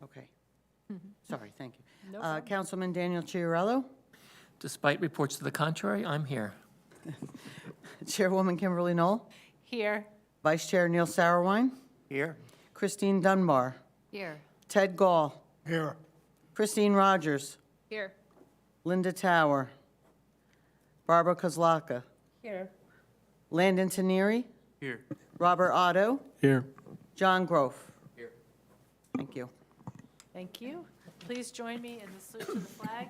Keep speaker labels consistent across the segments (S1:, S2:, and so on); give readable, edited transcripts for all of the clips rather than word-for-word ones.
S1: Okay. Sorry, thank you.
S2: No problem.
S1: Councilman Daniel Chiarello,
S3: Despite reports to the contrary, I'm here.
S1: Chairwoman Kimberly Knoll,
S2: Here.
S1: Vice Chair Neil Sauerwein,
S3: Here.
S1: Christine Dunbar,
S2: Here.
S1: Ted Gall,
S4: Here.
S1: Christine Rogers,
S2: Here.
S1: Linda Tower, Barbara Kozlaka,
S2: Here.
S1: Landon Teneri,
S3: Here.
S1: Robert Otto,
S4: Here.
S1: John Groff.
S3: Here.
S1: Thank you.
S2: Thank you. Please join me in the salute to the flag.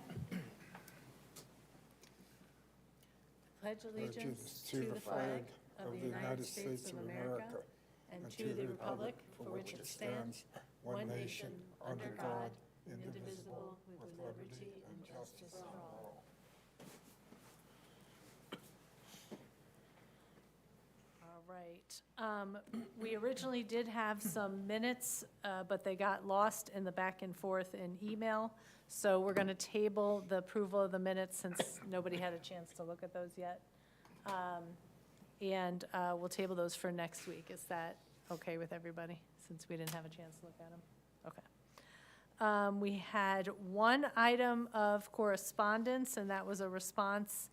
S2: Pledge allegiance to the flag of the United States of America and to the republic for which it stands, one nation, under God, indivisible, with liberty and justice for all. All right. We originally did have some minutes, but they got lost in the back and forth in email. So we're going to table the approval of the minutes since nobody had a chance to look at those yet. And we'll table those for next week. Is that okay with everybody, since we didn't have a chance to look at them? Okay. We had one item of correspondence, and that was a response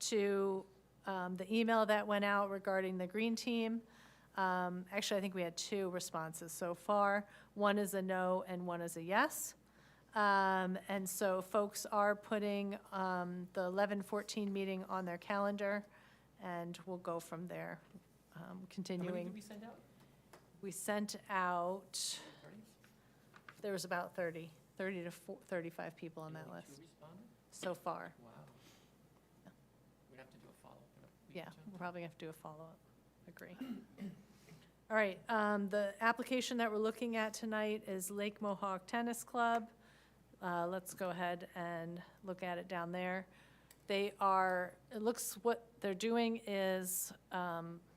S2: to the email that went out regarding the green team. Actually, I think we had two responses so far. One is a no and one is a yes. And so folks are putting the 11/14 meeting on their calendar, and we'll go from there, continuing.
S3: How many did we send out?
S2: We sent out, there was about 30 to 35 people on that
S3: Only
S2: list
S3: two responded?
S2: so far.
S3: Wow. We'd have to do a follow-up in a week
S2: Yeah,
S3: or two.
S2: we're probably gonna have to do a follow-up. Agree. All right, the application that we're looking at tonight is Lake Mohawk Tennis Club. Let's go ahead and look at it down there. They are, it looks, what they're doing is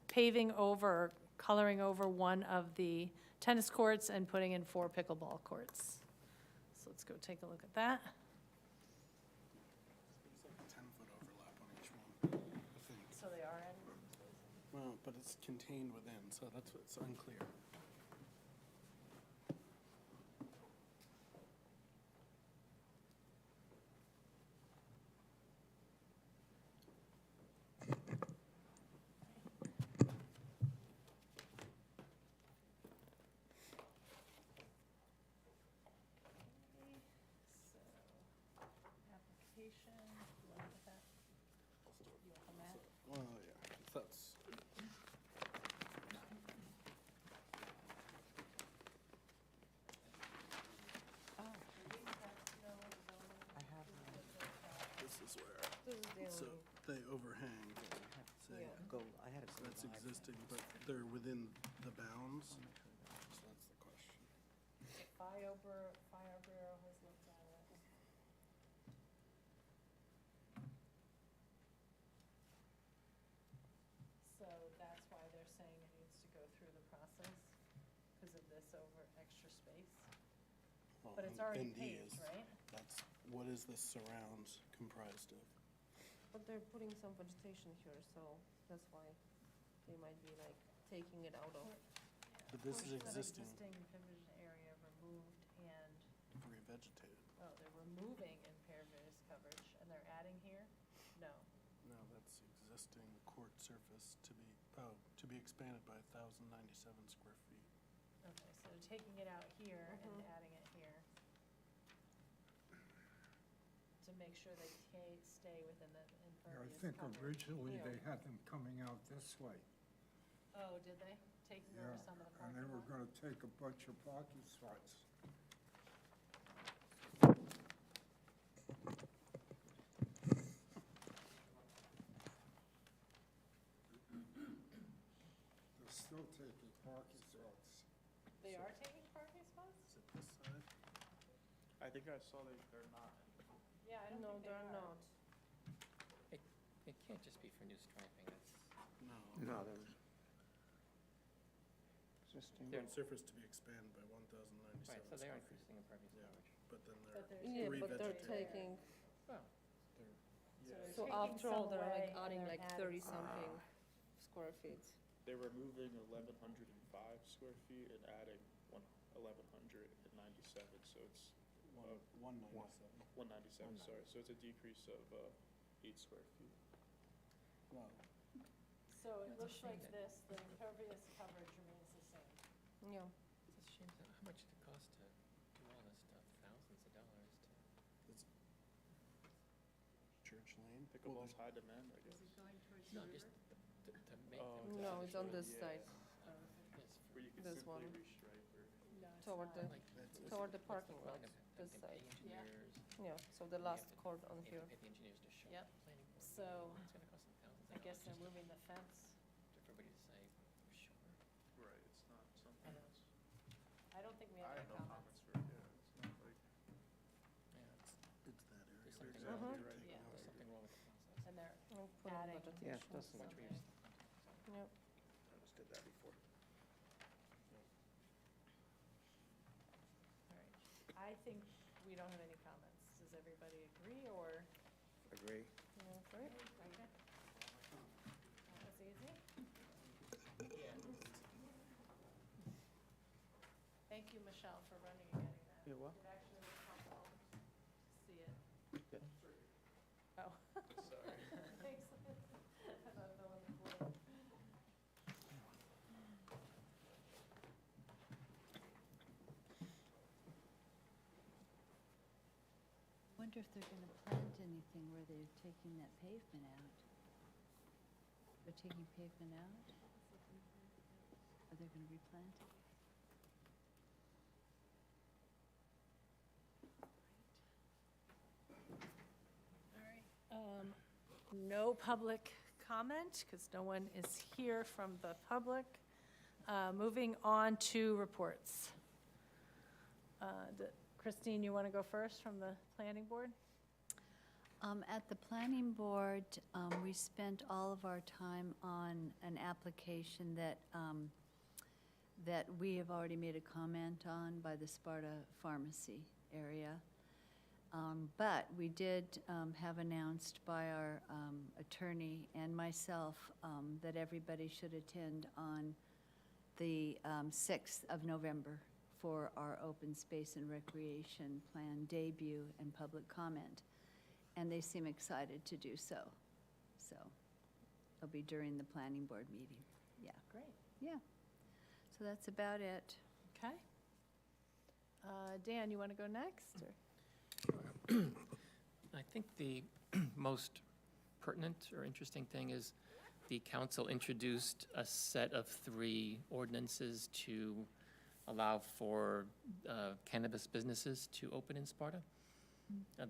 S2: paving over, coloring over one of the tennis courts and putting in 4 pickleball courts. So let's go take a look at that.
S4: It's like a 10-foot overlap on each one, I think.
S2: So they are in.
S4: Well, but it's contained within, so that's what's unclear.
S2: So, application, look at that. You want the map?
S4: Well, yeah, that's, this is where, so they overhang. Say, that's existing, but they're within the bounds. So that's the question.
S2: Fire Bureau has looked at it. So that's why they're saying it needs to go through the process, because of this over extra space. But it's already
S4: ND
S2: paved,
S4: is-
S2: right?
S4: That's, what is the surrounds comprised of?
S5: But they're putting some vegetation here, so that's why they might be like taking it out of.
S4: But this is
S2: Portion of
S4: existing,
S2: Existing pavilion area removed and,
S4: revegetated.
S2: oh, they're removing impervious coverage, and they're adding here? No.
S4: No, that's existing court surface to be expanded by 1,097 square feet.
S2: Okay, so they're taking it out here and adding it here to make sure they stay within the
S6: I
S2: impervious
S6: think
S2: coverage.
S6: originally
S2: Yeah.
S6: they had them coming out this way.
S2: Oh, did they? Taking over
S6: Yeah,
S2: some of the
S6: and they
S2: parking
S6: were
S2: lot?
S6: gonna take a bunch of parking spots. They're still taking parking spots.
S2: They are taking parking spots?
S4: Is it this side?
S7: I think I saw they're not.
S2: Yeah, I don't
S5: No,
S2: think they
S5: they're
S2: are.
S5: not.
S3: It can't just be for new striping, that's,
S4: No.
S7: No, there's existing.
S3: They're-
S4: Surface to be expanded by 1,097
S3: right, so they are
S4: square feet.
S3: increasing impervious
S4: Yeah.
S3: coverage.
S4: But then
S2: But
S4: they're
S2: there's
S5: Yeah, but they're
S4: revegetated.
S5: taking,
S3: Well,
S4: They're-
S5: so
S2: taking
S5: after all,
S2: some
S5: they're
S2: away
S5: like
S2: and
S5: adding
S2: they're
S5: like
S2: adding
S5: 30-something square feet.
S7: They're removing 1,105 square feet and adding 1,197. so it's,
S4: 197.
S7: 197, sorry, so it's a decrease of, 8 square feet.
S4: Wow.
S2: So it looks like this, the impervious coverage remains the same.
S5: Yeah.
S3: It's a shame, how much did it cost to do all this stuff? Thousands of dollars to.
S4: Church Lane?
S7: Pickleball's high demand, I guess.
S3: No, just to make
S7: Oh,
S3: them.
S5: No, it's on this side,
S3: Yes,
S7: Where you can
S5: This
S7: simply
S5: one.
S7: restripe or.
S2: No, it's
S5: toward
S2: not.
S5: the,
S3: like,
S5: toward the
S3: what's
S5: parking lot,
S3: point of having
S5: this
S3: to
S5: side.
S3: pay
S2: Yeah.
S3: engineers?
S5: Yeah, so the
S3: You
S5: last
S3: have to-
S5: cord on
S3: you
S5: here.
S3: have to pay the engineers to show
S2: Yep.
S3: up, planning board.
S2: So
S3: It's gonna cost them thousands of
S2: I guess
S3: dollars
S2: they're
S3: just
S2: moving the fence.
S3: for everybody to say, sure.
S7: Right, it's not something that's,
S2: I don't think we
S7: I
S2: have
S7: have
S2: any
S7: no
S2: comments.
S7: comments for, yeah, it's not like,
S3: Yeah,
S4: It's that area.
S3: There's
S4: right
S3: something
S4: there.
S7: wrong with
S4: They're
S7: it.
S4: taking
S2: Yeah.
S4: out
S3: there's
S4: the-
S3: something wrong with the process.
S2: And they're
S5: And put in
S2: adding.
S5: vegetation.
S7: Yeah, it does
S5: so-
S7: look
S3: Which we used to.
S5: Yep.
S4: I just did that before.
S2: All right. I think we don't have any comments. Does everybody agree, or?
S6: Agree.
S5: Okay.
S2: Okay. That was easy. Thank you, Michelle, for running and getting that.
S7: You're welcome.
S2: It actually was helpful to see it.
S7: Good.
S2: Oh.
S7: Sorry.
S2: Thanks. I thought that was cool.
S8: Wonder if they're gonna plant anything where they're taking that pavement out. They're taking pavement out? Are they gonna replant it?
S2: All right. No public comment, because no one is here from the public. Moving on to reports. Christine, you want to go first from the planning board?
S8: At the planning board, we spent all of our time on an application that we have already made a comment on by the Sparta Pharmacy area. But we did have announced by our attorney and myself that everybody should attend on the 6th of November for our open space and recreation plan debut and public comment. And they seem excited to do so. So it'll be during the planning board meeting. Yeah,
S2: Great.
S8: yeah. So that's about it.
S2: Okay. Dan, you want to go next? Or?
S3: I think the most pertinent or interesting thing is the council introduced a set of 3 ordinances to allow for cannabis businesses to open in Sparta.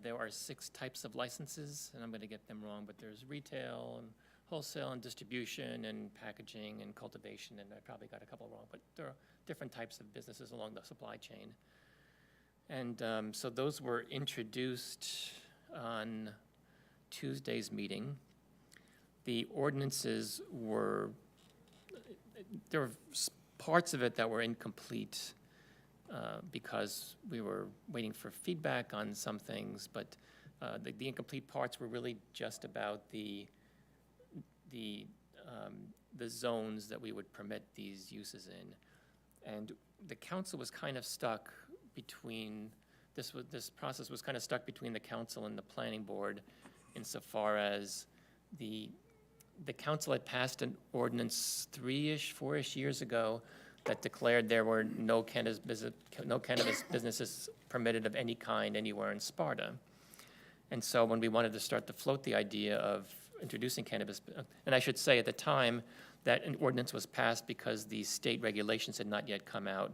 S3: There are 6 types of licenses, and I'm going to get them wrong, but there's retail and wholesale and distribution and packaging and cultivation, and I probably got a couple wrong, but there are different types of businesses along the supply chain. And so those were introduced on Tuesday's meeting. The ordinances were, there were parts of it that were incomplete because we were waiting for feedback on some things, but the incomplete parts were really just about the zones that we would permit these uses in. And the council was kind of stuck between, this process was kind of stuck between the council and the planning board insofar as the council had passed an ordinance 3-ish, 4-ish years ago that declared there were no cannabis businesses permitted of any kind anywhere in Sparta. And so when we wanted to start to float the idea of introducing cannabis, and I should say at the time that an ordinance was passed because the state regulations had not yet come out,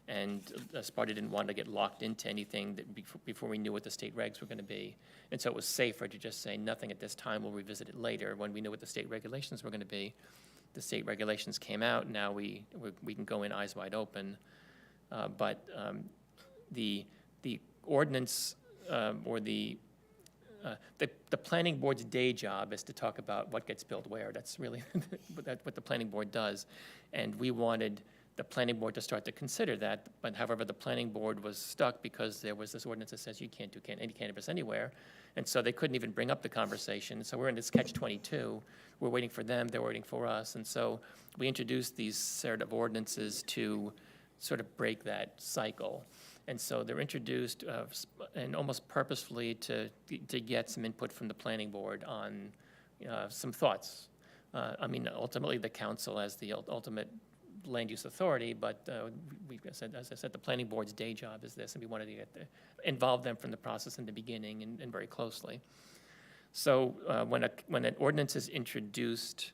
S3: and Sparta didn't want to get locked into anything that before we knew what the state regs were going to be. And so it was safer to just say nothing at this time, we'll revisit it later when we knew what the state regulations were going to be. The state regulations came out, now we can go in eyes wide open. But the ordinance or the planning board's day job is to talk about what gets built where. That's really what the planning board does. And we wanted the planning board to start to consider that, but however, the planning board was stuck because there was this ordinance that says you can't do any cannabis anywhere. And so they couldn't even bring up the conversation. So we're in this catch-22. We're waiting for them, they're waiting for us. And so we introduced these set of ordinances to sort of break that cycle. And so they're introduced and almost purposefully to get some input from the planning board on some thoughts. I mean, ultimately, the council as the ultimate land use authority, but as I said, the planning board's day job is this, and we wanted to involve them from the process in the beginning and very closely. So when an ordinance is introduced,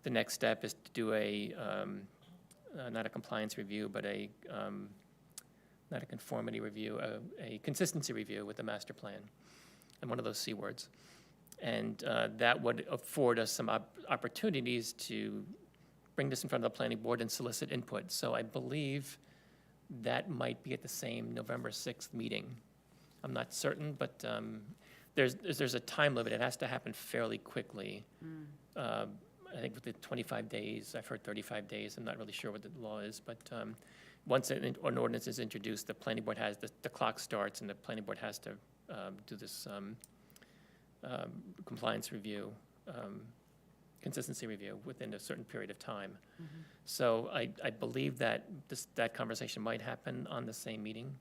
S3: the next step is to do not a compliance review, but not a conformity review, a consistency review with the master plan, and one of those C words. And that would afford us some opportunities to bring this in front of the planning board and solicit input. So I believe that might be at the same November 6th meeting. I'm not certain, but there's a time limit. It has to happen fairly quickly. I think within 25 days, I've heard 35 days. I'm not really sure what the law is, but once an ordinance is introduced, the planning board has, the clock starts, and the planning board has to do this compliance review, consistency review within a certain period of time. So I believe that that conversation might happen on the same meeting,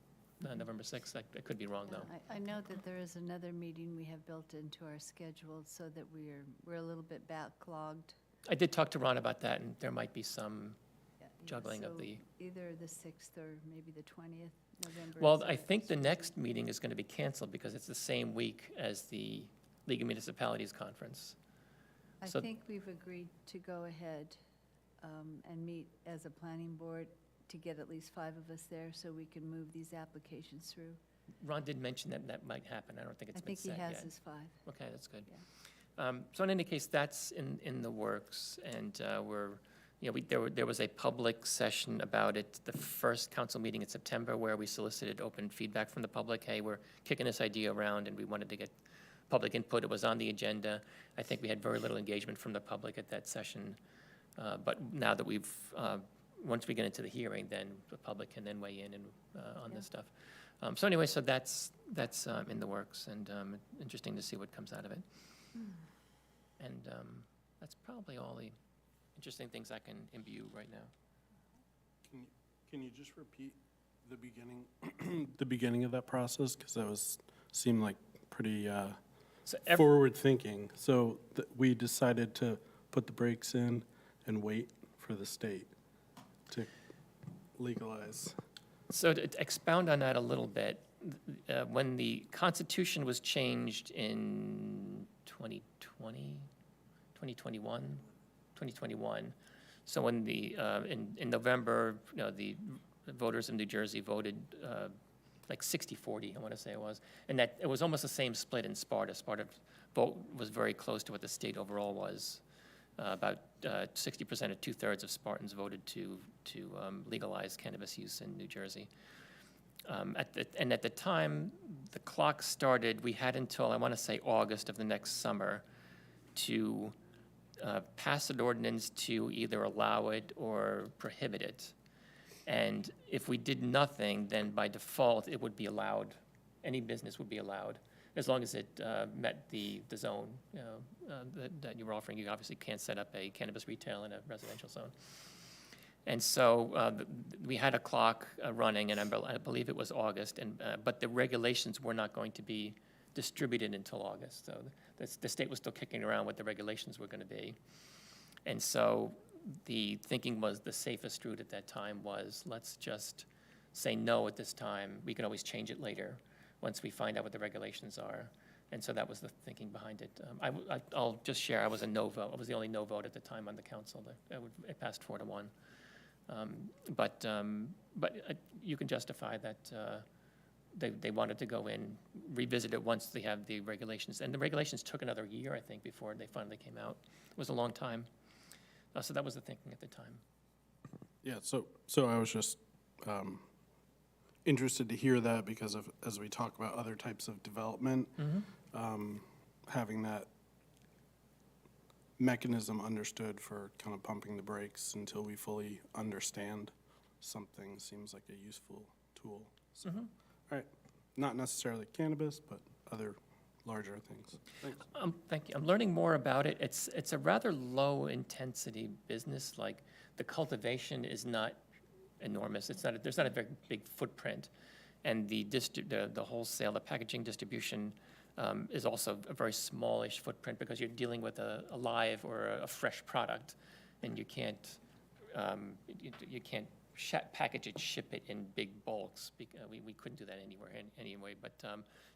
S3: November 6th. I could be wrong, though.
S8: I know that there is another meeting we have built into our schedule so that we're a little bit backlogged.
S3: I did talk to Ron about that, and there might be some
S8: Yeah,
S3: juggling of
S8: so
S3: the.
S8: Either the 6th or maybe the 20th November.
S3: Well,
S8: is
S3: I
S8: our
S3: think the
S8: first
S3: next meeting is going to be canceled because it's the same week as the League of Municipalities Conference.
S8: I
S3: so-
S8: think we've agreed to go ahead and meet as a planning board to get at least 5 of us there so we can move these applications through.
S3: Ron did mention that might happen. I don't think it's
S8: I
S3: been
S8: think he
S3: set
S8: has
S3: yet.
S8: his 5.
S3: Okay, that's good. So in any case, that's in the works, and there was a public session about it, the first council meeting in September, where we solicited open feedback from the public. Hey, we're kicking this idea around, and we wanted to get public input. It was on the agenda. I think we had very little engagement from the public at that session, but now that once we get into the hearing, then the public can then weigh in on this stuff. So anyway, so that's in the works, and interesting to see what comes out of it. And that's probably all the interesting things I can imbue right now.
S4: Can you just repeat the beginning, the beginning of that process? Because that seemed like pretty
S3: So
S4: forward thinking. So we decided to put the brakes in and wait for the state to legalize.
S3: So to expound on that a little bit, when the Constitution was changed in 2021, so when in November, the voters in New Jersey voted like 60-40, I want to say it was, and that it was almost the same split in Sparta. Sparta's vote was very close to what the state overall was. About 60% or 2/3 of Spartans voted to legalize cannabis use in New Jersey. And at the time the clock started, we had until, I want to say, August of the next summer to pass an ordinance to either allow it or prohibit it. And if we did nothing, then by default, it would be allowed. Any business would be allowed, as long as it met the zone that you were offering. You obviously can't set up a cannabis retail in a residential zone. And so we had a clock running, and I believe it was August, but the regulations were not going to be distributed until August. So the state was still kicking around what the regulations were going to be. And so the thinking was the safest route at that time was, let's just say no at this time. We can always change it later once we find out what the regulations are. And so that was the thinking behind it. I'll just share, I was a no vote. I was the only no vote at the time on the council. It passed 4-1. But you can justify that they wanted to go in, revisit it once they have the regulations. And the regulations took another year, I think, before they finally came out. It was a long time. So that was the thinking at the time.
S4: Yeah, so I was just interested to hear that because of, as we talk about other types of development, having that mechanism understood for kind of pumping the brakes until we fully understand something seems like a useful tool. So, all right, not necessarily cannabis, but other larger things. Thanks.
S3: Thank you. I'm learning more about it. It's a rather low intensity business. Like the cultivation is not enormous. There's not a very big footprint. And the wholesale, the packaging distribution is also a very smallish footprint because you're dealing with a live or a fresh product, and you can't package it, ship it in big bulks. We couldn't do that anyway, but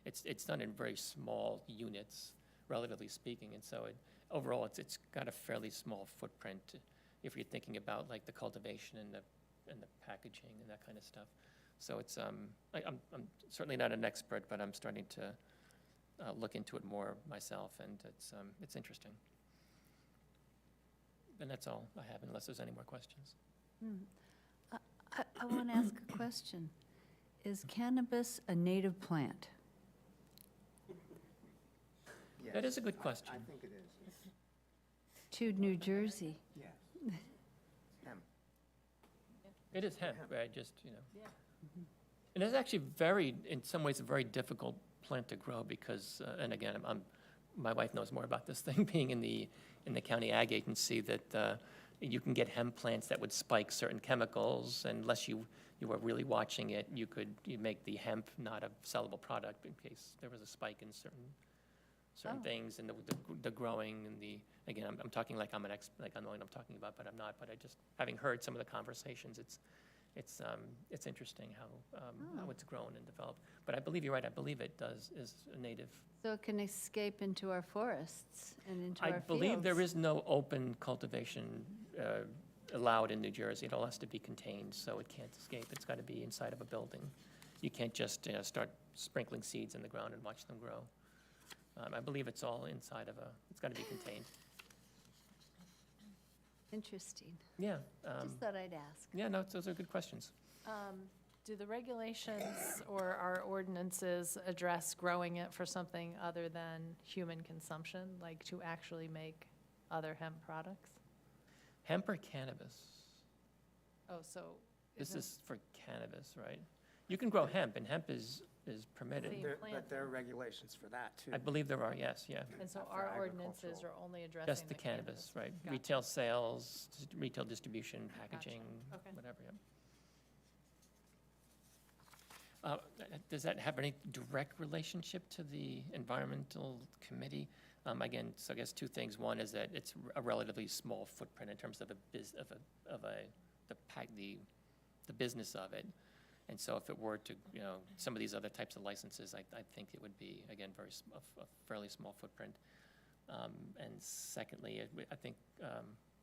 S3: it's done in very small units, relatively speaking, and so overall it's got a fairly small footprint if you're thinking about like the cultivation and the packaging and that kind of stuff. So I'm certainly not an expert, but I'm starting to look into it more myself, and it's interesting. And that's all I have, unless there's any more questions.
S8: I want to ask a question. Is cannabis a native plant?
S3: That is a good question.
S9: I think it is.
S8: To New Jersey?
S9: Yes. Hemp.
S3: It is hemp, right, just,
S2: Yeah.
S3: And it's actually in some ways, a very difficult plant to grow because, and again, my wife knows more about this thing, being in the county ag agency, that you can get hemp plants that would spike certain chemicals, and unless you were really watching it, you make the hemp not a sellable product in case there was a spike in certain
S8: Oh.
S3: things, and the growing and again, I'm talking like I'm an expert, like I know what I'm talking about, but I'm not. But having heard some of the conversations, it's interesting how it's grown and developed. But I believe you're right. I believe it is a native.
S8: So it can escape into our forests and into our
S3: I
S8: fields?
S3: believe there is no open cultivation allowed in New Jersey. It all has to be contained, so it can't escape. It's got to be inside of a building. You can't just start sprinkling seeds in the ground and watch them grow. I believe it's all inside of it's got to be contained.
S8: Interesting.
S3: Yeah.
S8: Just thought I'd ask.
S3: Yeah, no, those are good questions.
S2: Do the regulations or our ordinances address growing it for something other than human consumption, like to actually make other hemp products?
S3: Hemp or cannabis?
S2: Oh, so.
S3: This
S2: isn't-
S3: is for cannabis, right? You can grow hemp, and hemp is permitted.
S2: Same plant,
S9: But there are
S2: though.
S9: regulations for that, too.
S3: I believe there are, yes, yeah.
S2: And so
S9: for
S2: our ordinances
S9: agricultural.
S2: are only addressing
S3: Just
S2: the
S3: the cannabis, right?
S2: Gotcha.
S3: Retail sales, retail distribution, packaging,
S2: Okay.
S3: whatever, yeah. Does that have any direct relationship to the environmental committee? Again, so I guess two things. One is that it's a relatively small footprint in terms of the business of it. And so if it were to, some of these other types of licenses, I think it would be, again, a fairly small footprint. And secondly, I think,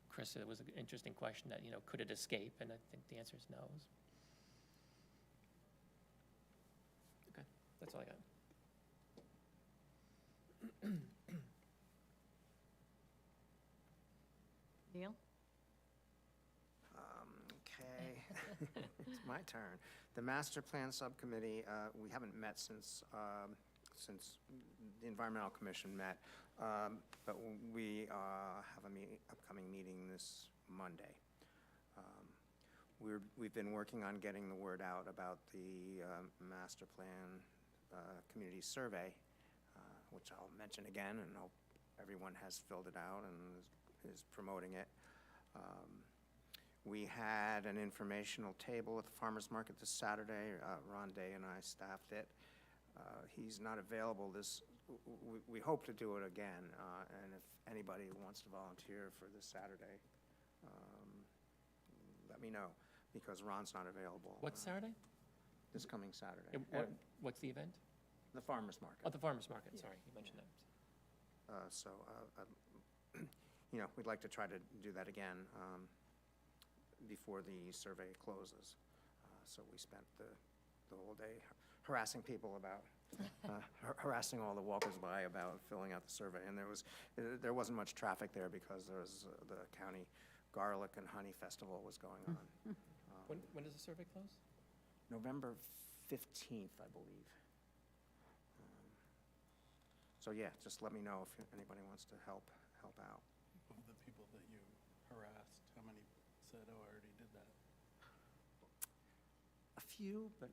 S3: Chris, it was an interesting question that, could it escape? And I think the answer is no. Okay, that's all I got.
S2: Neil?
S9: Okay, it's my turn. The Master Plan Subcommittee, we haven't met since the Environmental Commission met, but we have an upcoming meeting this Monday. We've been working on getting the word out about the Master Plan Community Survey, which I'll mention again, and hope everyone has filled it out and is promoting it. We had an informational table at the farmer's market this Saturday. Ron Day and I staffed it. He's not available we hope to do it again, and if anybody wants to volunteer for this Saturday, let me know, because Ron's not available.
S3: What Saturday?
S9: This coming Saturday.
S3: What's the event?
S9: The farmer's market.
S3: Oh, the farmer's market, sorry, you mentioned that.
S9: We'd like to try to do that again before the survey closes. So we spent the whole day harassing people about, harassing all the walkers by about filling out the survey. And there wasn't much traffic there because there was the county garlic and honey festival was going on.
S3: When does the survey close?
S9: November 15th, I believe. So yeah, just let me know if anybody wants to help out.
S4: Of the people that you harassed, how many said, oh, I already did that?
S9: A few, but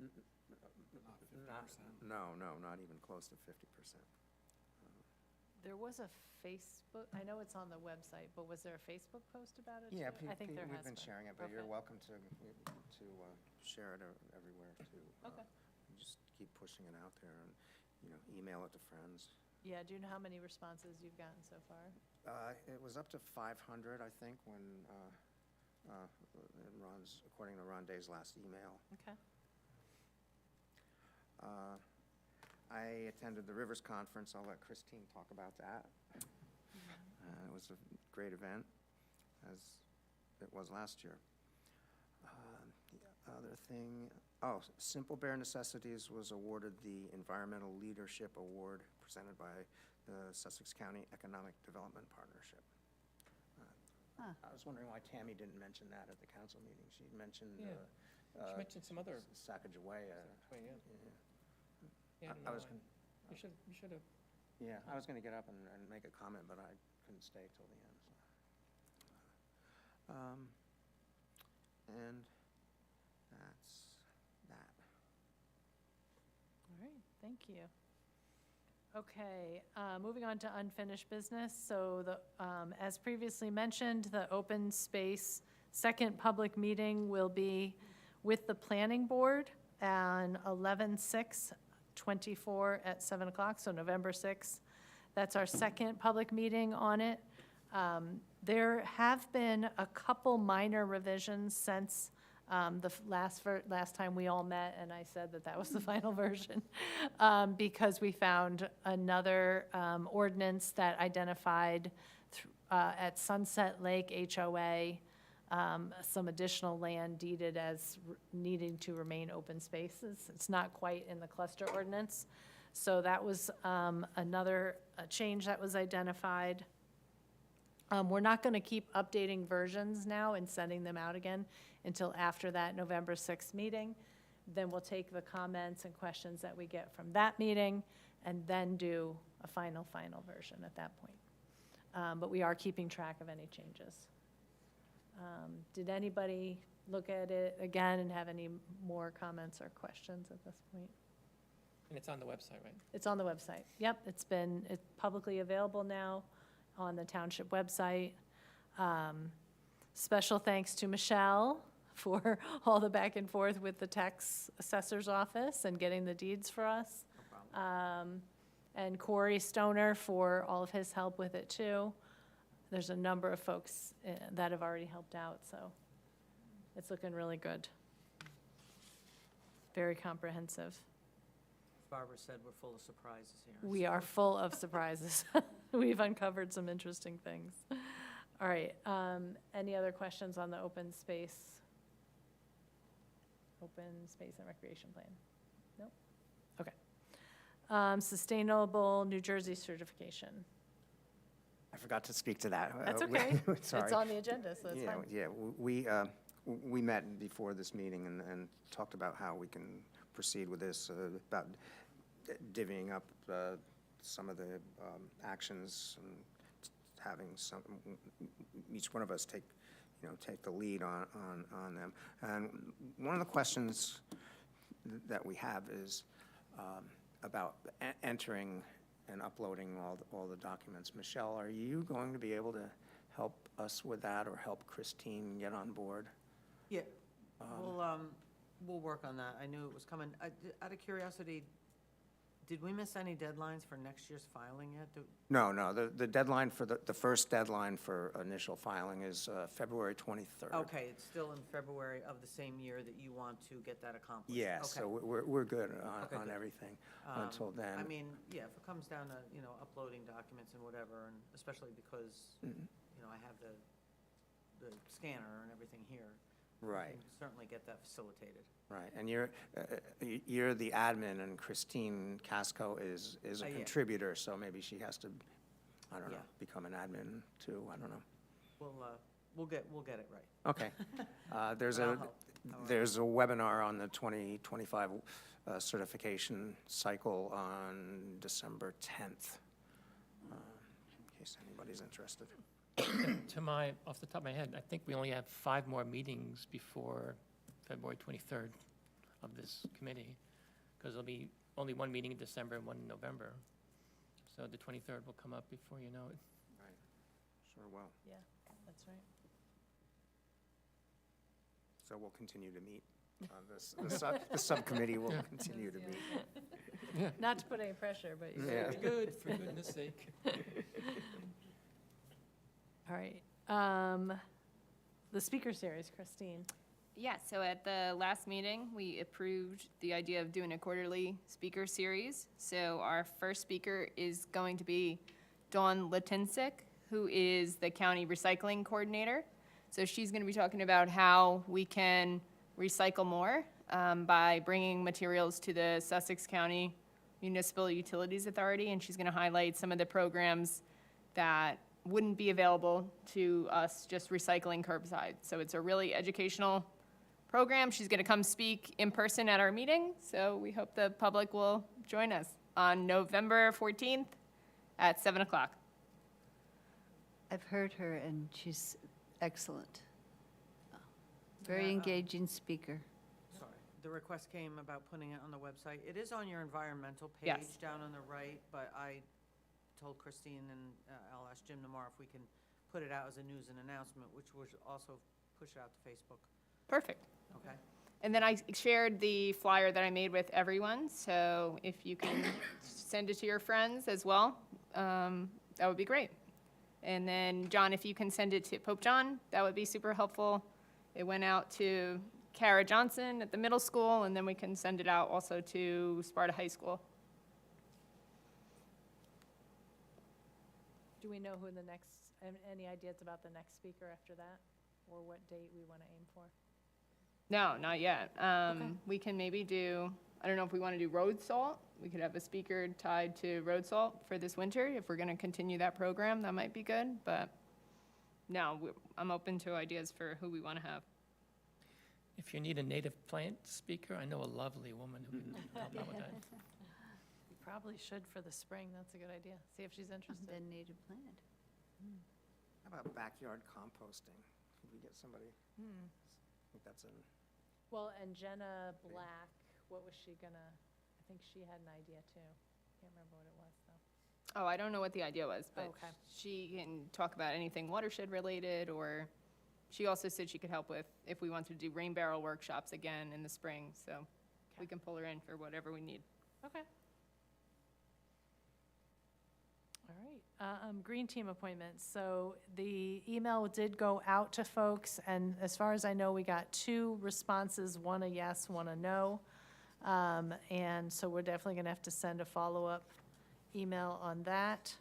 S4: Not 50%.
S9: no, not even close to 50%.
S2: There was a Facebook, I know it's on the website, but was there a Facebook post about it too?
S9: Yeah,
S2: I think there has
S9: we've been sharing it, but you're
S2: Okay.
S9: welcome to share it everywhere too.
S2: Okay.
S9: Just keep pushing it out there and, email it to friends.
S2: Yeah, do you know how many responses you've gotten so far?
S9: It was up to 500, I think, when in Ron's, according to Ron Day's last email.
S2: Okay.
S9: I attended the Rivers Conference. I'll let Christine talk about that. It was a great event, as it was last year. The other thing, Simple Bare Necessities was awarded the Environmental Leadership Award presented by the Sussex County Economic Development Partnership. I was wondering why Tammy didn't mention that at the council meeting. She mentioned
S3: Yeah. She mentioned some other,
S9: Sacagawea.
S3: yeah,
S9: I was,
S3: you should have.
S9: yeah, I was gonna get up and make a comment, but I couldn't stay till the end, so. And that's that.
S2: All right, thank you. Okay, moving on to unfinished business. So as previously mentioned, the open space second public meeting will be with the planning board on 11/6/24 at 7 o'clock, so November 6th. That's our second public meeting on it. There have been a couple minor revisions since the last time we all met, and I said that was the final version, because we found another ordinance that identified at Sunset Lake HOA some additional land deeded as needing to remain open spaces. It's not quite in the cluster ordinance. So that was another change that was identified. We're not going to keep updating versions now and sending them out again until after that November 6th meeting. Then we'll take the comments and questions that we get from that meeting and then do a final version at that point. But we are keeping track of any changes. Did anybody look at it again and have any more comments or questions at this point?
S3: And it's on the website, right?
S2: It's on the website. Yep, it's publicly available now on the township website. Special thanks to Michelle for all the back and forth with the tax assessor's office and getting the deeds for us. And Corey Stoner for all of his help with it too. There's a number of folks that have already helped out, so it's looking really good. Very comprehensive.
S10: Barbara said we're full of surprises here.
S2: We are full of surprises. We've uncovered some interesting things. All right, any other questions on the open space and recreation plan? Nope. Okay. Sustainable New Jersey certification.
S9: I forgot to speak to that.
S2: That's okay.
S9: Sorry.
S2: It's on the agenda, so it's fine.
S9: Yeah, we met before this meeting and talked about how we can proceed with this, about divvying up some of the actions and having each one of us take the lead on them. And one of the questions that we have is about entering and uploading all the documents. Michelle, are you going to be able to help us with that or help Christine get on board?
S1: Yeah, we'll work on that. I knew it was coming. Out of curiosity, did we miss any deadlines for next year's filing yet?
S9: No, the deadline for the first deadline for initial filing is February 23rd.
S1: Okay, it's still in February of the same year that you want to get that accomplished?
S9: Yeah,
S1: Okay.
S9: so we're good
S1: Okay,
S9: on
S1: good.
S9: everything until then.
S1: I mean, yeah, if it comes down to, uploading documents and whatever, and especially because, I have the scanner and everything here.
S9: Right.
S1: We can certainly get that facilitated.
S9: Right, and you're the admin, and Christine Casco is a
S1: Yeah.
S9: contributor, so maybe she has to, I don't know,
S1: Yeah.
S9: become an admin too, I don't know.
S1: We'll get it right.
S9: Okay. There's
S1: I'll
S9: a,
S1: help.
S9: there's a webinar on the 2025 certification cycle on December 10th, in case anybody's interested.
S3: Off the top of my head, I think we only have 5 more meetings before February 23rd of this committee, because there'll be only one meeting in December and one in November. So the 23rd will come up before you know it.
S9: Right. Sure will.
S2: Yeah, that's right.
S9: So we'll continue to meet. The subcommittee will continue to meet.
S2: Not to put any pressure, but you
S9: Yeah.
S3: Good, for goodness sake.
S2: All right. The speaker series, Christine.
S11: Yeah, so at the last meeting, we approved the idea of doing a quarterly speaker series. So our first speaker is going to be Dawn Latinsik, who is the county recycling coordinator. So she's going to be talking about how we can recycle more by bringing materials to the Sussex County Municipal Utilities Authority, and she's going to highlight some of the programs that wouldn't be available to us just recycling curbside. So it's a really educational program. She's going to come speak in person at our meeting, so we hope the public will join us on November 14th at 7 o'clock.
S8: I've heard her, and she's excellent. Very
S1: Yeah,
S8: engaging speaker.
S1: Sorry. The request came about putting it on the website. It is on your environmental
S11: Yes.
S1: page down on the right, but I told Christine and I'll ask Jim tomorrow if we can put it out as a news and announcement, which would also push it out to Facebook.
S11: Perfect.
S1: Okay?
S11: And then I shared the flyer that I made with everyone, so if you can send it to your friends as well, that would be great. And then, John, if you can send it to Pope John, that would be super helpful. It went out to Kara Johnson at the middle school, and then we can send it out also to Sparta High School.
S2: Do we know who the next, any ideas about the next speaker after that? Or what date we want to aim for?
S11: No, not yet. We can maybe do, I don't know if we want to do road salt. We could have a speaker tied to road salt for this winter. If we're going to continue that program, that might be good. But no, I'm open to ideas for who we want to have.
S3: If you need a native plant speaker, I know a lovely woman who can help out with that.
S2: We probably should for the spring. That's a good idea. See if she's interested.
S8: The native plant.
S9: How about backyard composting? Could we get somebody? I think that's in.
S2: Well, and Jenna Black, what was she gonna, I think she had an idea too. Can't remember what it was though.
S11: Oh, I don't know what the idea was, but
S2: Okay.
S11: she can talk about anything watershed related, or she also said she could help with if we wanted to do rain barrel workshops again in the spring, so we
S2: Okay.
S11: can pull her in for whatever we need.
S2: Okay. All right, green team appointments. So the email did go out to folks, and as far as I know, we got 2 responses, one a yes, one a no. And so we're definitely gonna have to send a follow-up email on that.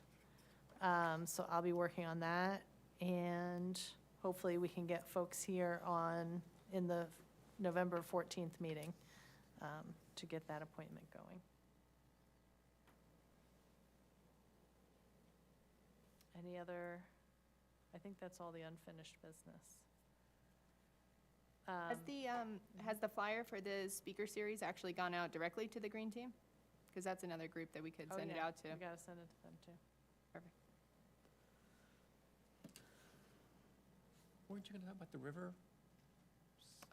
S2: So I'll be working on that, and hopefully we can get folks here in the November 14th meeting, to get that appointment going. Any other, I think that's all the unfinished business.
S11: Has the flyer for the speaker series actually gone out directly to the green team? Because that's another group that we could
S2: Oh,
S11: send it
S2: yeah,
S11: out to.
S2: We gotta send it to them too.
S3: Weren't you going to talk about the river?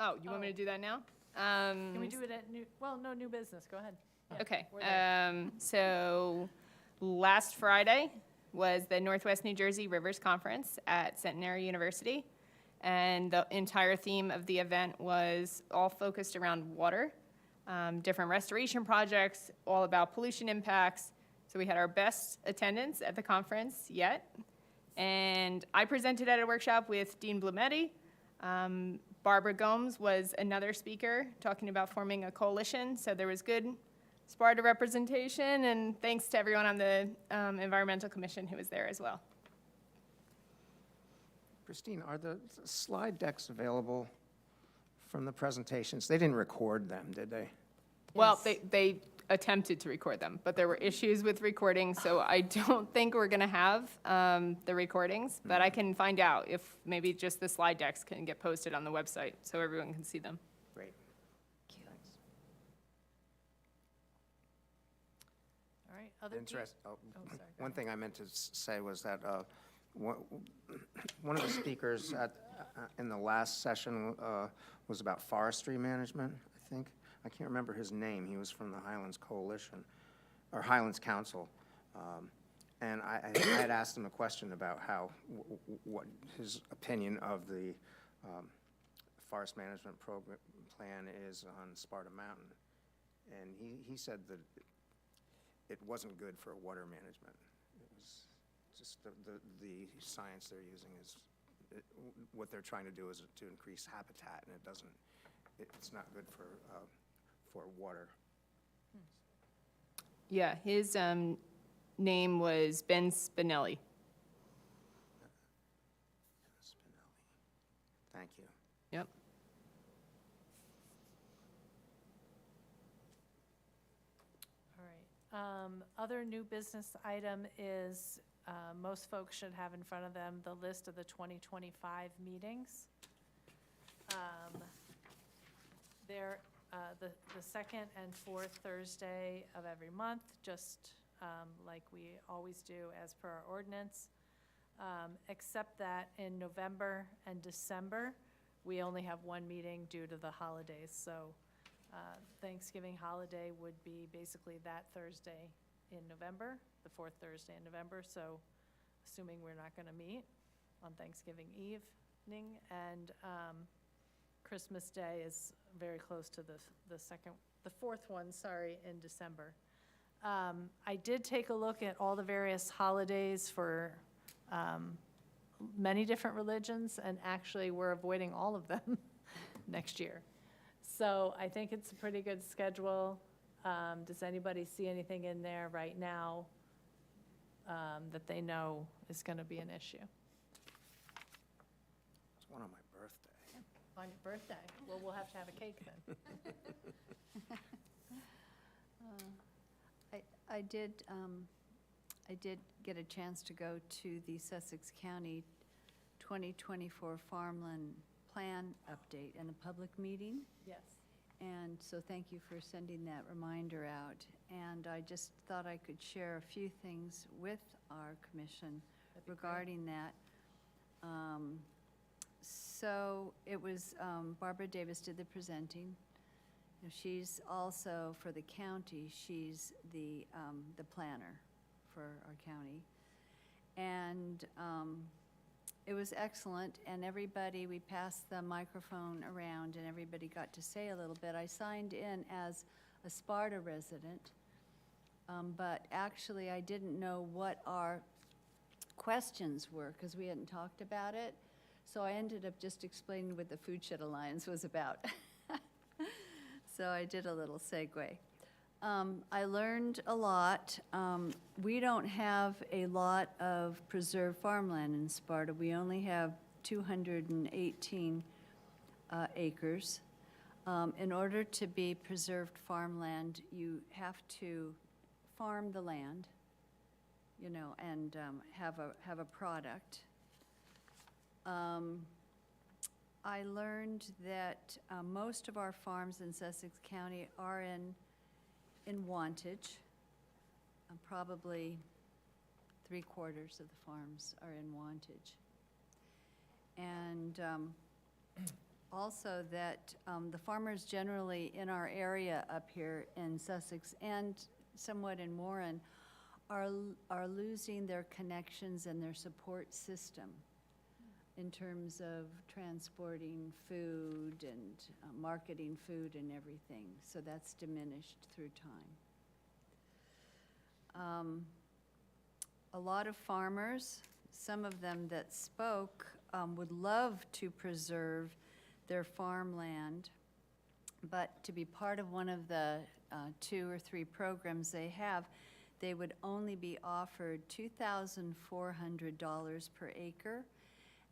S11: Oh, you want me to do that now?
S2: Can we do it at new business, go ahead. Yeah,
S11: Okay,
S2: we're there.
S11: so last Friday was the Northwest New Jersey Rivers Conference at Centenary University. And the entire theme of the event was all focused around water, different restoration projects, all about pollution impacts. So we had our best attendance at the conference yet. And I presented at a workshop with Dean Blumetti. Barbara Gomes was another speaker talking about forming a coalition. So there was good Sparta representation, and thanks to everyone on the Environmental Commission who was there as well.
S9: Christine, are the slide decks available from the presentations? They didn't record them, did they?
S11: Well,
S2: Yes.
S11: they attempted to record them, but there were issues with recording, so I don't think we're going to have the recordings, but I can find out if maybe just the slide decks can get posted on the website so everyone can see them.
S9: Great.
S2: All right, other.
S11: Oh,
S2: sorry, go
S9: One
S2: ahead.
S9: thing I meant to say was that one of the speakers in the last session was about forestry management, I think. I can't remember his name. He was from the Highlands Coalition, or Highlands Council. And I had asked him a question about how, what his opinion of the forest management program, plan is on Sparta Mountain. And he said that it wasn't good for water management. It was just the science they're using is, what they're trying to do is to increase habitat, and it's not good for water.
S11: Yeah, his name was Ben Spinelli.
S9: Spinelli. Thank you.
S11: Yep.
S2: All right. Other new business item is, most folks should have in front of them the list of the 2025 meetings. They're the second and fourth Thursday of every month, just like we always do as per our ordinance. Except that in November and December, we only have one meeting due to the holidays. So Thanksgiving holiday would be basically that Thursday in November, the fourth Thursday in November. So assuming we're not going to meet on Thanksgiving evening, and Christmas Day is very close to the fourth one, in December. I did take a look at all the various holidays for many different religions, and actually we're avoiding all of them next year. So I think it's a pretty good schedule. Does anybody see anything in there right now that they know is going to be an issue?
S9: It's one on my birthday.
S2: On your birthday? Well, we'll have to have a cake then.
S8: I did get a chance to go to the Sussex County 2024 Farmland Plan Update and the public meeting.
S2: Yes.
S8: And so thank you for sending that reminder out. And I just thought I could share a few things with our commission regarding that. So it was, Barbara Davis did the presenting. You know, she's also, for the county, she's the planner for our county. And it was excellent, and everybody, we passed the microphone around and everybody got to say a little bit. I signed in as a Sparta resident, but actually I didn't know what our questions were because we hadn't talked about it. So I ended up just explaining what the Food Shed Alliance was about. So I did a little segue. I learned a lot. We don't have a lot of preserved farmland in Sparta. We only have 218 acres. In order to be preserved farmland, you have to farm the land, you know, and have a product. I learned that most of our farms in Sussex County are in wantage. Probably 3/4 of the farms are in wantage. And also that the farmers generally in our area up here in Sussex and somewhat in Warren are losing their connections and their support system in terms of transporting food and marketing food and everything. So that's diminished through time. A lot of farmers, some of them that spoke, would love to preserve their farmland, but to be part of one of the 2 or 3 programs they have, they would only be offered $2,400 per acre.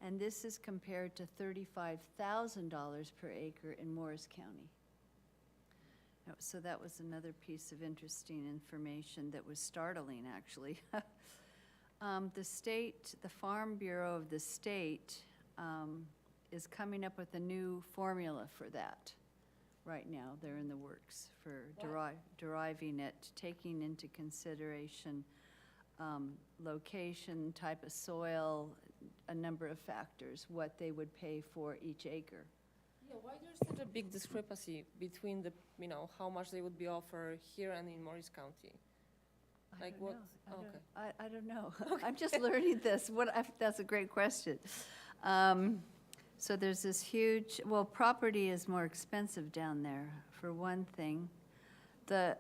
S8: And this is compared to $35,000 per acre in Morris County. So that was another piece of interesting information that was startling, actually. The Farm Bureau of the state is coming up with a new formula for that right now. They're in the works for deriving it, taking into consideration location, type of soil, a number of factors, what they would pay for each acre.
S5: Yeah, why there's such a big discrepancy between the, how much they would be offered here and in Morris County?
S8: I
S1: Like
S8: don't
S1: what-
S8: know.
S1: okay.
S8: I don't know. I'm just learning this. That's a great question. So there's this huge, well, property is more expensive down there, for one thing. The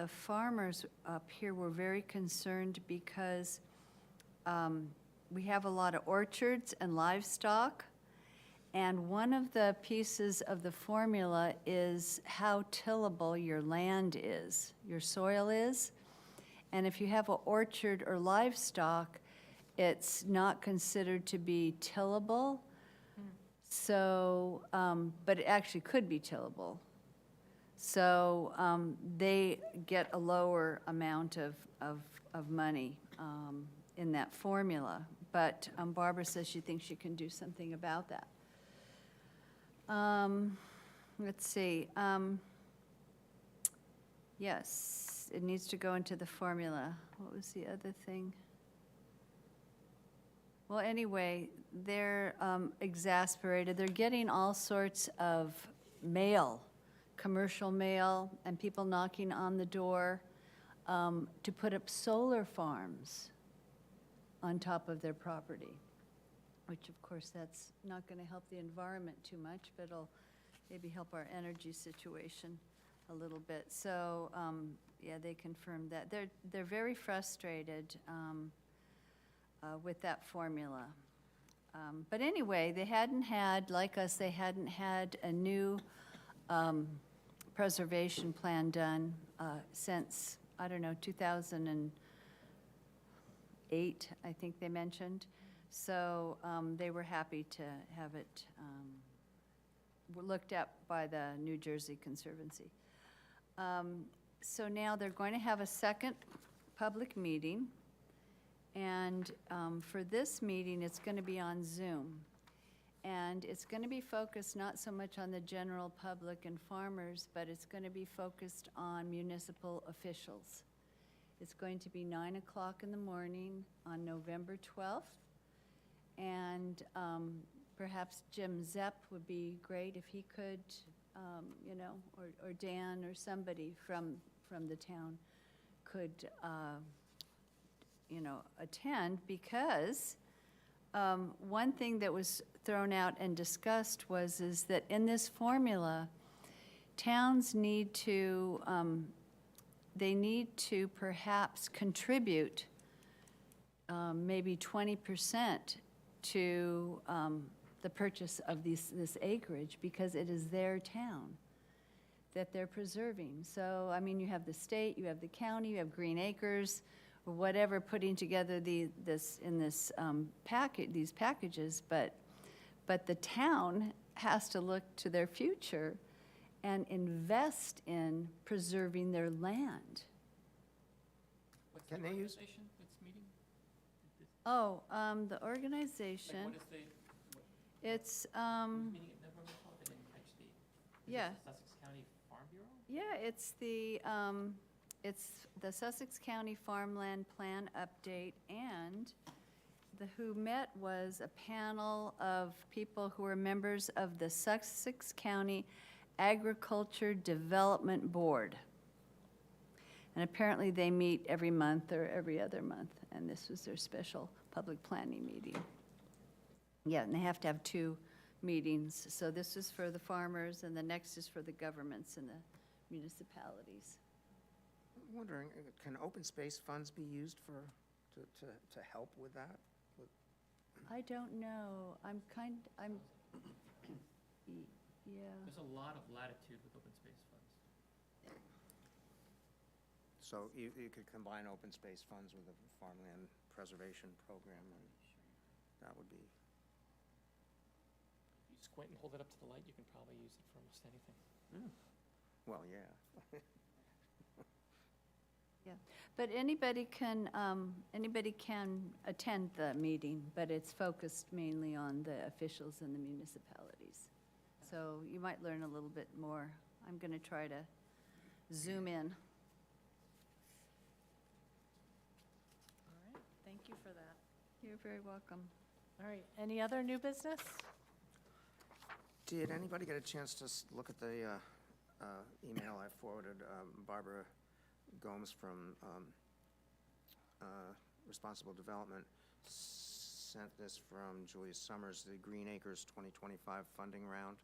S8: farmers up here were very concerned because we have a lot of orchards and livestock. And one of the pieces of the formula is how tillable your land is, your soil is. And if you have an orchard or livestock, it's not considered to be tillable. So, but it actually could be tillable. So they get a lower amount of money in that formula. But Barbara says she thinks she can do something about that. Let's see. Yes, it needs to go into the formula. What was the other thing? Well, anyway, they're exasperated. They're getting all sorts of mail, commercial mail, and people knocking on the door to put up solar farms on top of their property, which of course that's not going to help the environment too much, but it'll maybe help our energy situation a little bit. So, yeah, they confirmed that. They're very frustrated with that formula. But anyway, they hadn't had, like us, they hadn't had a new preservation plan done since, I don't know, 2008, I think they mentioned. So they were happy to have it looked at by the New Jersey Conservancy. So now they're going to have a second public meeting. And for this meeting, it's going to be on Zoom. And it's going to be focused not so much on the general public and farmers, but it's going to be focused on municipal officials. It's going to be 9 o'clock in the morning on November 12th. And perhaps Jim Zepp would be great if he could, you know, or Dan or somebody from the town could, you know, attend, because one thing that was thrown out and discussed is that in this formula, towns need to, they need to perhaps contribute maybe 20% to the purchase of this acreage, because it is their town that they're preserving. So, I mean, you have the state, you have the county, you have Green Acres, or whatever, putting together these packages, but the town has to look to their future and invest in preserving their land.
S3: What's
S9: Can
S3: the
S9: they use-
S3: organization that's meeting?
S8: Oh, the
S3: Like,
S8: organization,
S3: what is the,
S8: it's,
S3: who's meeting at November 12th? I didn't catch the, is
S8: yeah.
S3: it the Sussex County Farm Bureau?
S8: Yeah, it's the Sussex County Farmland Plan Update, and who met was a panel of people who were members of the Sussex County Agriculture Development Board. And apparently they meet every month or every other month, and this was their special public planning meeting. Yeah, and they have to have 2 meetings. So this is for the farmers, and the next is for the governments and the municipalities.
S9: I'm wondering, can open space funds be used to help with that?
S8: I don't know. Yeah.
S3: There's a lot of latitude with open space funds.
S9: So you could combine open space funds with a farmland preservation program, and that would be,
S3: If you squint and hold it up to the light, you can probably use it for almost anything.
S9: well, yeah.
S8: Yeah, but anybody can attend the meeting, but it's focused mainly on the officials and the municipalities. So you might learn a little bit more. I'm going to try to zoom in.
S2: All right, thank you for that.
S8: You're very welcome.
S2: All right, any other new business?
S9: Did anybody get a chance to look at the email I forwarded Barbara Gomes from Responsible Development sent this from Julia Summers, the Green Acres 2025 funding round.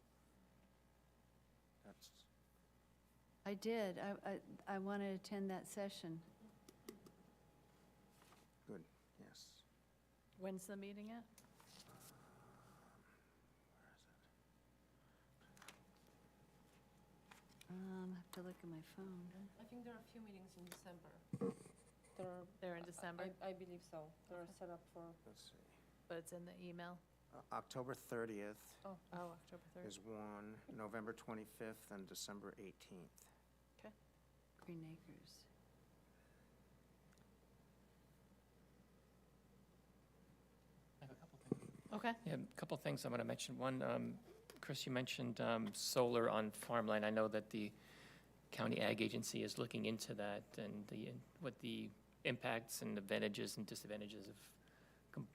S9: That's,
S8: I did. I want to attend that session.
S9: good, yes.
S2: When's the meeting at?
S8: I have to look at my phone.
S5: I think there are a few meetings in December.
S2: They're in December,
S5: I believe so. They're set up for,
S9: Let's see.
S2: but it's in the email.
S9: October 30th
S2: Oh, October 3rd.
S9: is one, November 25th, and December 18th.
S8: Green Acres.
S3: I have a couple things.
S2: Okay.
S3: Yeah, a couple things I want to mention. One, Chris, you mentioned solar on farmland. I know that the county ag agency is looking into that and what the impacts and advantages and disadvantages of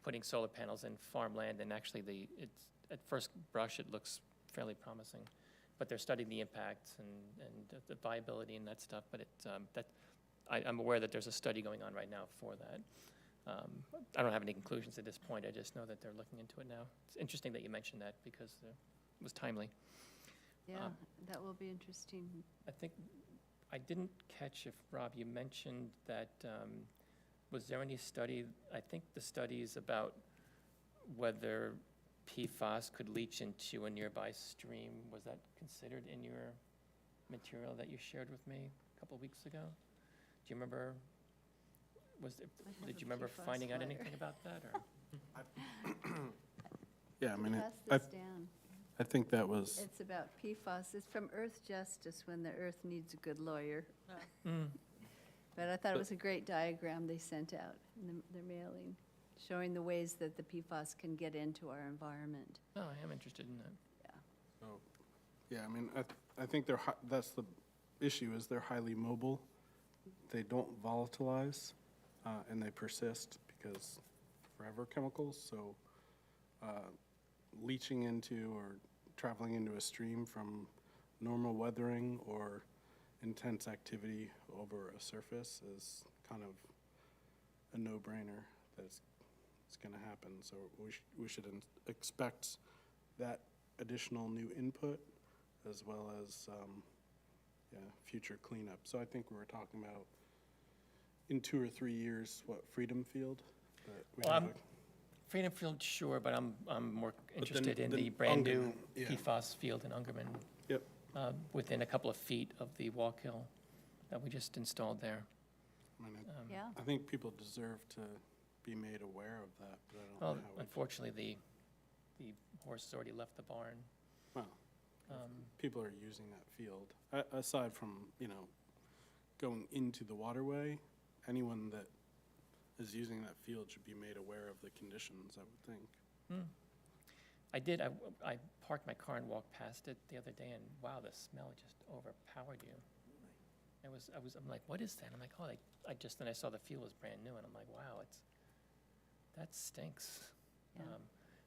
S3: putting solar panels in farmland. And actually, at first brush, it looks fairly promising. But they're studying the impacts and the viability and that stuff. But I'm aware that there's a study going on right now for that. I don't have any conclusions at this point. I just know that they're looking into it now. It's interesting that you mentioned that because it was timely.
S8: Yeah, that will be interesting.
S3: I think, I didn't catch if, Rob, you mentioned that, was there any study, I think the studies about whether PFAS could leach into a nearby stream, was that considered in your material that you shared with me a couple of weeks ago? Do you remember,
S8: have
S3: did
S8: a
S3: you remember
S8: PFAS
S3: finding out
S8: flyer.
S3: anything about that, or?
S4: Yeah, I mean,
S8: Pass
S4: I
S8: this down.
S4: I think that was,
S8: It's about PFAS. It's from Earth Justice, when the earth needs a good lawyer. But I thought it was a great diagram they sent out in their mailing, showing the ways that the PFAS can get into our environment.
S3: Oh, I am interested in that.
S4: yeah, I mean, I think that's the issue, is they're highly mobile. They don't volatilize, and they persist because forever chemicals, so leaching into or traveling into a stream from normal weathering or intense activity over a surface is kind of a no-brainer that it's going to happen. So we should expect that additional new input as well as future cleanup. So I think we were talking about in 2 or 3 years, Freedom Field? that we
S3: Well,
S4: have
S3: I'm- Freedom Field, sure, but I'm more
S4: then-
S3: interested in
S4: then
S3: the brand-new
S4: Ungerman, yeah.
S3: PFAS field in Ungerman.
S4: Yep.
S3: Within a couple of feet of the walk hill that we just installed there.
S4: I mean,
S8: Yeah,
S4: I think people deserve to be made aware of that, but I don't
S3: Well,
S4: know how we.
S3: unfortunately, the horse has already left the barn.
S4: Well,
S3: Um,
S4: people are using that field. Aside from, going into the waterway, anyone that is using that field should be made aware of the conditions, I would think.
S3: I parked my car and walked past it the other day, and wow, the smell just overpowered you. I'm like, what is that? I'm like, oh, then I saw the fuel was brand new, and I'm like, wow, that stinks.
S8: Yeah.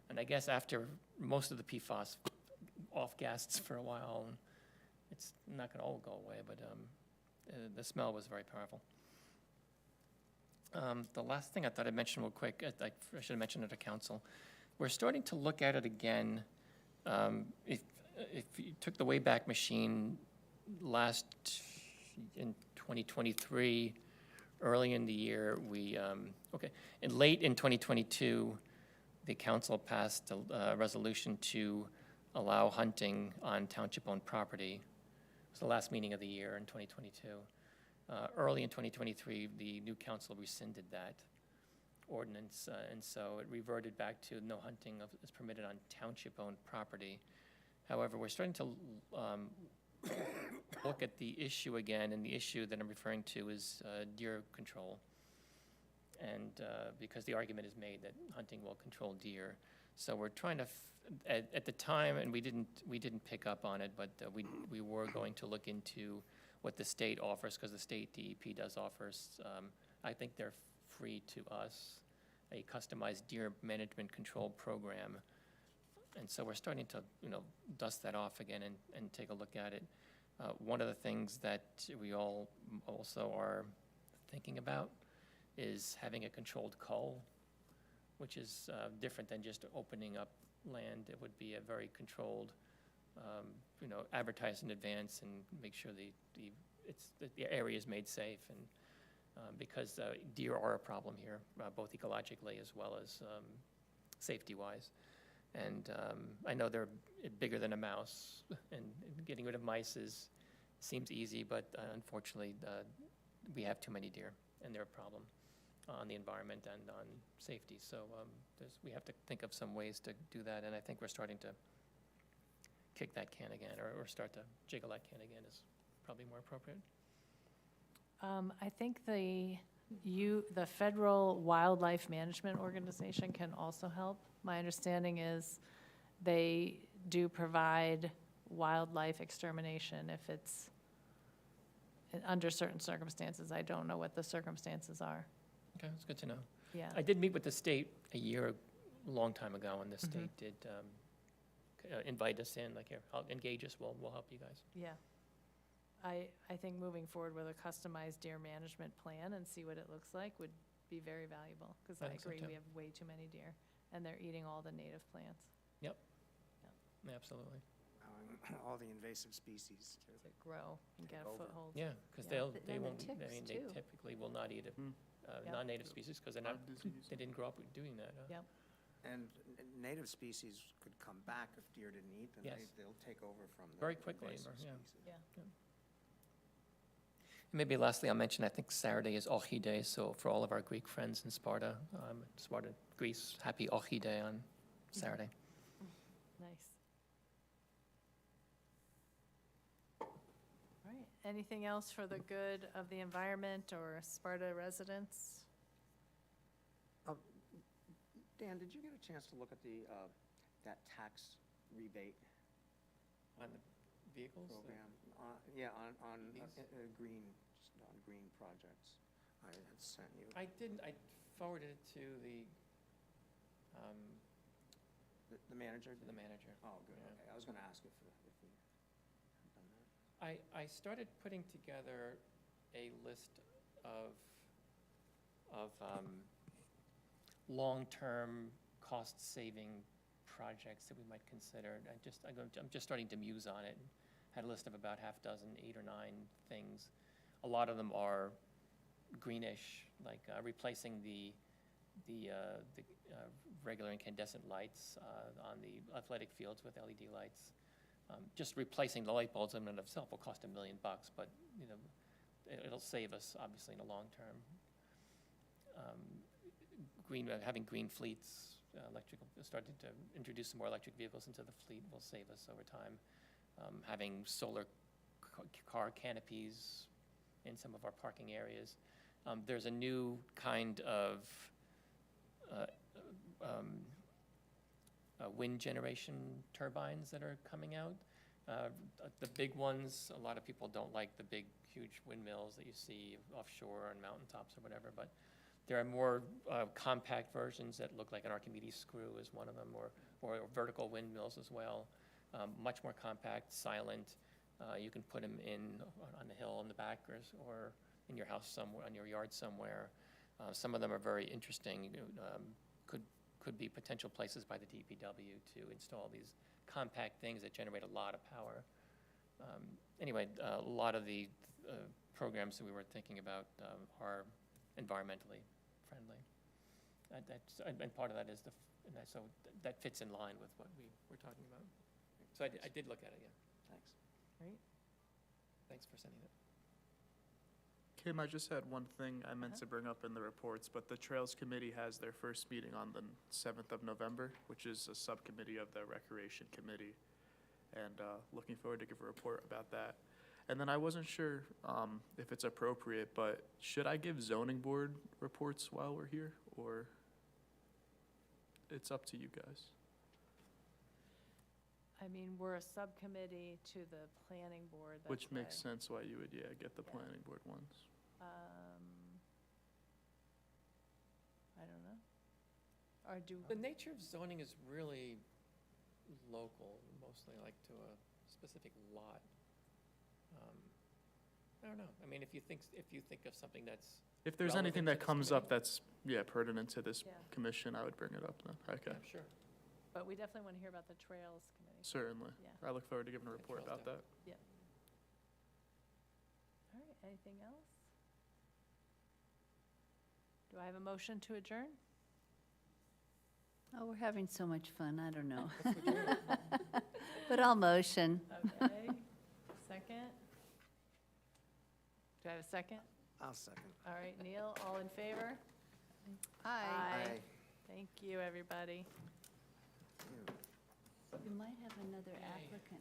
S3: And I guess after most of the PFAS off-gassed for a while, and it's not gonna all go away, but the smell was very powerful. The last thing I thought I'd mention real quick, I should have mentioned it to council. We're starting to look at it again. If you took the Wayback Machine in 2023, early in the year, late in 2022, the council passed a resolution to allow hunting on township-owned property. It was the last meeting of the year in 2022. Early in 2023, the new council rescinded that ordinance, and so it reverted back to no hunting is permitted on township-owned property. However, we're starting to look at the issue again, and the issue that I'm referring to is deer control. And because the argument is made that hunting will control deer. So we're trying to, at the time, and we didn't pick up on it, but we were going to look into what the state offers, because the state DEP does offer, I think they're free to us, a customized deer management control program. And so we're starting to, dust that off again and take a look at it. One of the things that we all also are thinking about is having a controlled cull, which is different than just opening up land. It would be a very controlled, advertised in advance and make sure the area is made safe. And because deer are a problem here, both ecologically as well as safety-wise. And I know they're bigger than a mouse, and getting rid of mice seems easy, but unfortunately, we have too many deer, and they're a problem on the environment and on safety. So we have to think of some ways to do that, and I think we're starting to kick that can again, or start to jiggle that can again is probably more appropriate.
S2: I think the Federal Wildlife Management Organization can also help. My understanding is they do provide wildlife extermination if it's under certain circumstances. I don't know what the circumstances are.
S3: Okay, that's good to know.
S2: Yeah.
S3: I did meet with the state a long time ago, and the state did invite us in, like, here, engage us, we'll help you guys.
S2: Yeah. I think moving forward with a customized deer management plan and see what it looks like would be very valuable, because
S3: I
S2: I
S3: think so,
S2: agree,
S3: too.
S2: we have way too many deer, and they're eating all the native plants
S3: Absolutely.
S9: All the invasive species, too.
S2: to grow and get
S9: Take
S2: a
S9: over.
S2: foothold.
S3: Yeah, because
S2: Yeah.
S3: they
S8: And the
S3: won't,
S8: ticks,
S3: they
S8: too.
S3: typically will not eat
S2: Yeah.
S3: non-native species, because they didn't grow up doing that.
S2: Yep.
S9: And native species could come back if deer didn't eat them.
S3: Yes.
S9: They'll take over from the
S3: Very quickly,
S9: invasive
S3: yeah.
S9: species.
S2: Yeah.
S3: Maybe lastly, I'll mention, I think Saturday is Ochi Day, so for all of our Greek friends in Sparta, Greece, happy Ochi Day on Saturday.
S2: Nice. All right, anything else for the good of the environment or Sparta residents?
S9: Dan, did you get a chance to look at that tax rebate
S3: On the vehicles?
S9: program? Yeah, on
S3: EVs?
S9: green projects. I had sent you.
S3: I didn't, I forwarded it to the
S9: The manager?
S3: manager.
S9: Oh, good,
S3: Yeah.
S9: okay. I was gonna ask if you had done that.
S3: I started putting together a list of long-term, cost-saving projects that we might consider. I'm just starting to muse on it. Had a list of about half dozen, 8 or 9 things. A lot of them are greenish, like replacing the regular incandescent lights on the athletic fields with LED lights. Just replacing the light bulbs in and of itself will cost $1 million, but it'll save us obviously in the long term. Having green fleets, starting to introduce some more electric vehicles into the fleet will save us over time. Having solar car canopies in some of our parking areas. There's a new kind of wind generation turbines that are coming out. The big ones, a lot of people don't like the big, huge windmills that you see offshore on mountaintops or whatever, but there are more compact versions that look like an Archimedes screw is one of them, or vertical windmills as well. Much more compact, silent. You can put them on the hill in the back or in your house somewhere, on your yard somewhere. Some of them are very interesting. Could be potential places by the DPW to install these compact things that generate a lot of power. Anyway, a lot of the programs that we were thinking about are environmentally friendly. And part of that is so that fits in line with what we were talking about. So I did look at it, yeah.
S9: Thanks.
S2: Great.
S3: Thanks for sending it.
S7: Kim, I just had one thing I meant to bring up in the reports, but the Trails Committee has their first meeting on the 7th of November, which is a subcommittee of the Recreation Committee, and looking forward to give a report about that. And then I wasn't sure if it's appropriate, but should I give zoning board reports while we're here, or it's up to you guys?
S2: I mean, we're a subcommittee to the planning board. That's
S7: Which makes
S2: why,
S7: sense why you would, get the
S2: Yeah.
S7: planning board ones.
S2: I don't know. Or do,
S3: The nature of zoning is really local, mostly like to a specific lot. I don't know. I mean, if you think of something that's,
S7: If there's
S3: relevant
S7: anything
S3: to
S7: that
S3: this
S7: comes up
S3: committee?
S7: that's, yeah, pertinent to this
S2: Yeah.
S7: commission, I would bring it up then. Okay,
S3: yeah, sure.
S2: But we definitely want to hear about the Trails Committee.
S7: certainly.
S2: Yeah.
S7: I look forward to giving a
S3: The
S7: report
S3: trails
S7: about
S3: done.
S7: that.
S2: All right, anything else? Do I have a motion to adjourn?
S8: Oh, we're having so much fun, I don't know. But I'll motion.
S2: Okay, second? Do I have a second?
S9: I'll second.
S2: All right, Neil, all in favor?
S8: Aye.
S2: Thank you, everybody.
S8: You might have another applicant.